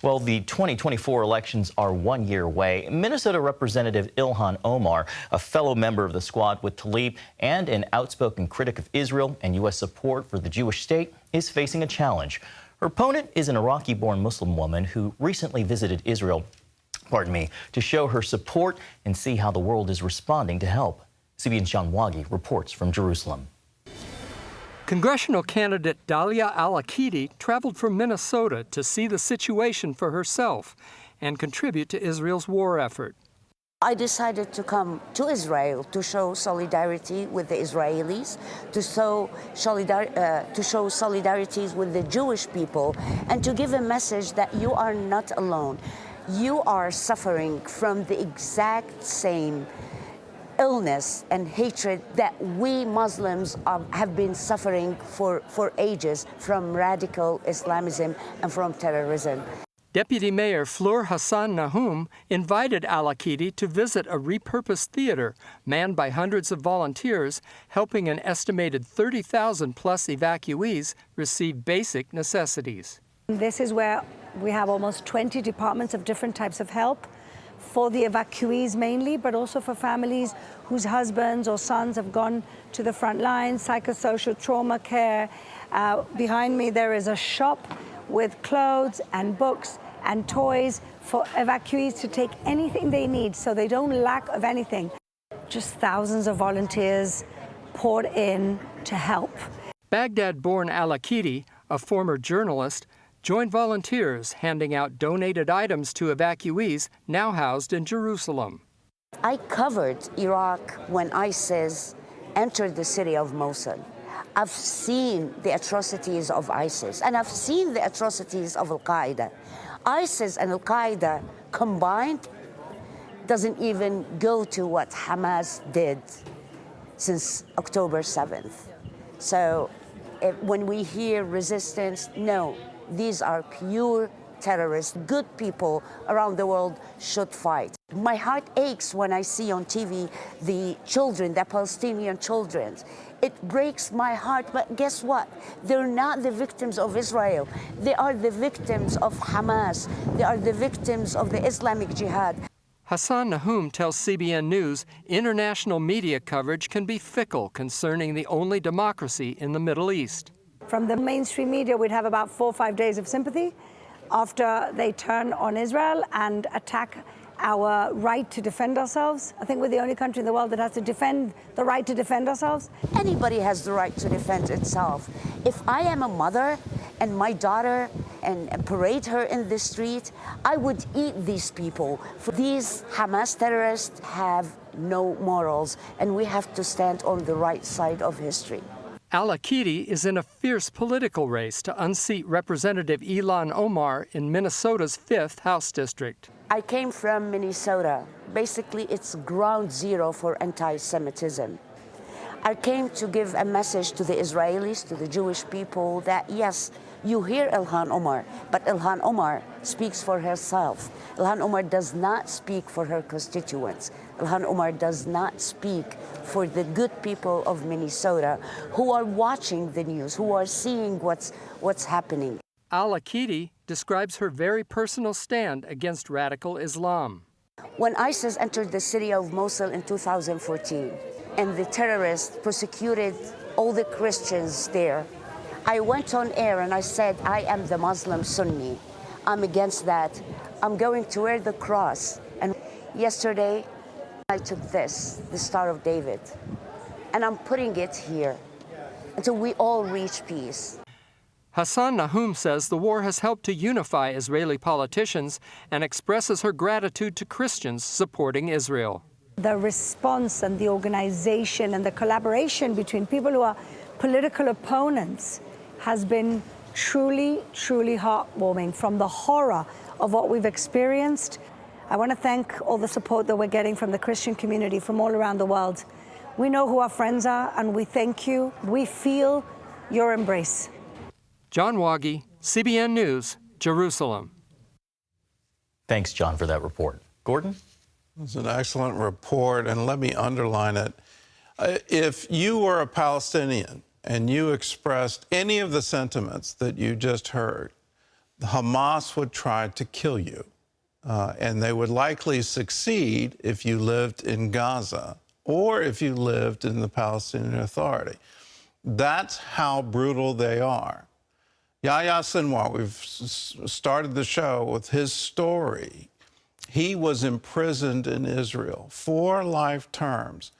Well, the 2024 elections are 1 year away. Minnesota Representative Ilhan Omar, a fellow member of the squad with Tlaib and an outspoken critic of Israel and U.S. support for the Jewish state, is facing a challenge. Her opponent is an Iraqi-born Muslim woman who recently visited Israel, to show her support and see how the world is responding to help. CBN's John Wagi reports from Jerusalem. Congressional candidate Dalia Al-Akidi traveled from Minnesota to see the situation for herself and contribute to Israel's war effort. I decided to come to Israel to show solidarity with the Israelis, to show solidarity with the Jewish people, and to give a message that you are not alone. You are suffering from the exact same illness and hatred that we Muslims have been suffering for ages from radical Islamism and from terrorism. Deputy Mayor Fleur Hassan Nahum invited Al-Akidi to visit a repurposed theater manned by hundreds of volunteers, helping an estimated 30,000 plus evacuees receive basic necessities. This is where we have almost 20 departments of different types of help for the evacuees mainly, but also for families whose husbands or sons have gone to the front lines, psychosocial trauma care. Behind me there is a shop with clothes and books and toys for evacuees to take anything they need so they don't lack of anything. Just thousands of volunteers poured in to help. Baghdad-born Al-Akidi, a former journalist, joined volunteers handing out donated items to evacuees now housed in Jerusalem. I covered Iraq when ISIS entered the city of Mosul. I've seen the atrocities of ISIS, and I've seen the atrocities of Al-Qaeda. ISIS and Al-Qaeda combined doesn't even go to what Hamas did since October 7th. So when we hear resistance, no, these are pure terrorists. Good people around the world should fight. My heart aches when I see on TV the children, the Palestinian children. It breaks my heart, but guess what? They're not the victims of Israel. They are the victims of Hamas. They are the victims of the Islamic Jihad. Hassan Nahum tells CBN News international media coverage can be fickle concerning the only democracy in the Middle East. From the mainstream media, we'd have about 4 or 5 days of sympathy after they turn on Israel and attack our right to defend ourselves. I think we're the only country in the world that has to defend the right to defend ourselves. Anybody has the right to defend itself. If I am a mother and my daughter and parade her in the street, I would eat these people. For these Hamas terrorists have no morals, and we have to stand on the right side of history. Al-Akidi is in a fierce political race to unseat Representative Ilhan Omar in Minnesota's 5th House District. I came from Minnesota. Basically, it's ground zero for anti-Semitism. I came to give a message to the Israelis, to the Jewish people, that yes, you hear Ilhan Omar, but Ilhan Omar speaks for herself. Ilhan Omar does not speak for her constituents. Ilhan Omar does not speak for the good people of Minnesota who are watching the news, who are seeing what's happening. Al-Akidi describes her very personal stand against radical Islam. When ISIS entered the city of Mosul in 2014 and the terrorists persecuted all the Christians there, I went on air and I said, I am the Muslim Sunni. I'm against that. I'm going to wear the cross. And yesterday, I took this, the Star of David, and I'm putting it here until we all reach peace. Hassan Nahum says the war has helped to unify Israeli politicians and expresses her gratitude to Christians supporting Israel. The response and the organization and the collaboration between people who are political opponents has been truly, truly heartwarming. From the horror of what we've experienced, I want to thank all the support that we're getting from the Christian community from all around the world. We know who our friends are, and we thank you. We feel your embrace. John Wagi, CBN News, Jerusalem. Thanks, John, for that report. Gordon? It's an excellent report, and let me underline it. If you were a Palestinian and you expressed any of the sentiments that you just heard, Hamas would try to kill you. And they would likely succeed if you lived in Gaza or if you lived in the Palestinian Authority. That's how brutal they are. Yahya Sinwar, we've started the show with his story. He was imprisoned in Israel 4 life terms.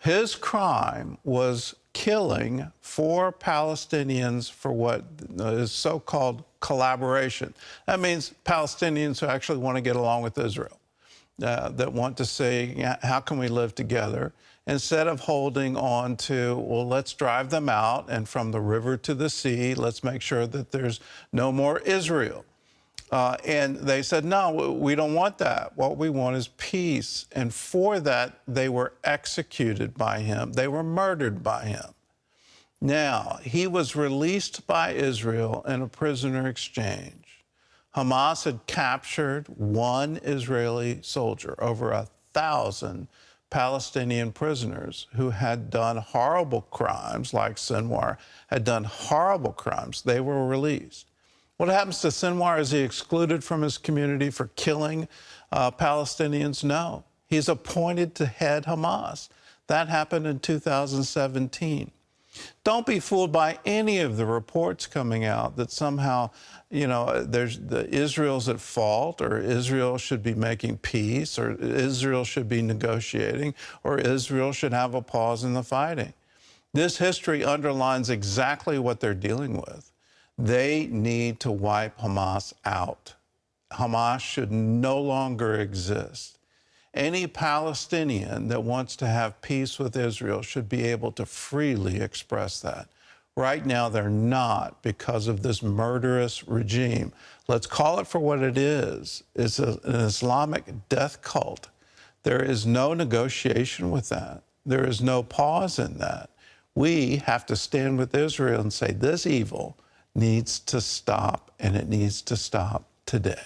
His crime was killing 4 Palestinians for what is so-called collaboration. That means Palestinians who actually want to get along with Israel, that want to say, how can we live together? Instead of holding on to, well, let's drive them out, and from the river to the sea, let's make sure that there's no more Israel. And they said, no, we don't want that. What we want is peace. And for that, they were executed by him. They were murdered by him. Now, he was released by Israel in a prisoner exchange. Hamas had captured 1 Israeli soldier, over 1,000 Palestinian prisoners who had done horrible crimes, like Sinwar had done horrible crimes. They were released. What happens to Sinwar? Is he excluded from his community for killing Palestinians? No. He's appointed to head Hamas. That happened in 2017. Don't be fooled by any of the reports coming out that somehow, Israel's at fault, or Israel should be making peace, or Israel should be negotiating, or Israel should have a pause in the fighting. This history underlines exactly what they're dealing with. They need to wipe Hamas out. Hamas should no longer exist. Any Palestinian that wants to have peace with Israel should be able to freely express that. Right now, they're not, because of this murderous regime. Let's call it for what it is. It's an Islamic death cult. There is no negotiation with that. There is no pause in that. We have to stand with Israel and say, this evil needs to stop, and it needs to stop today.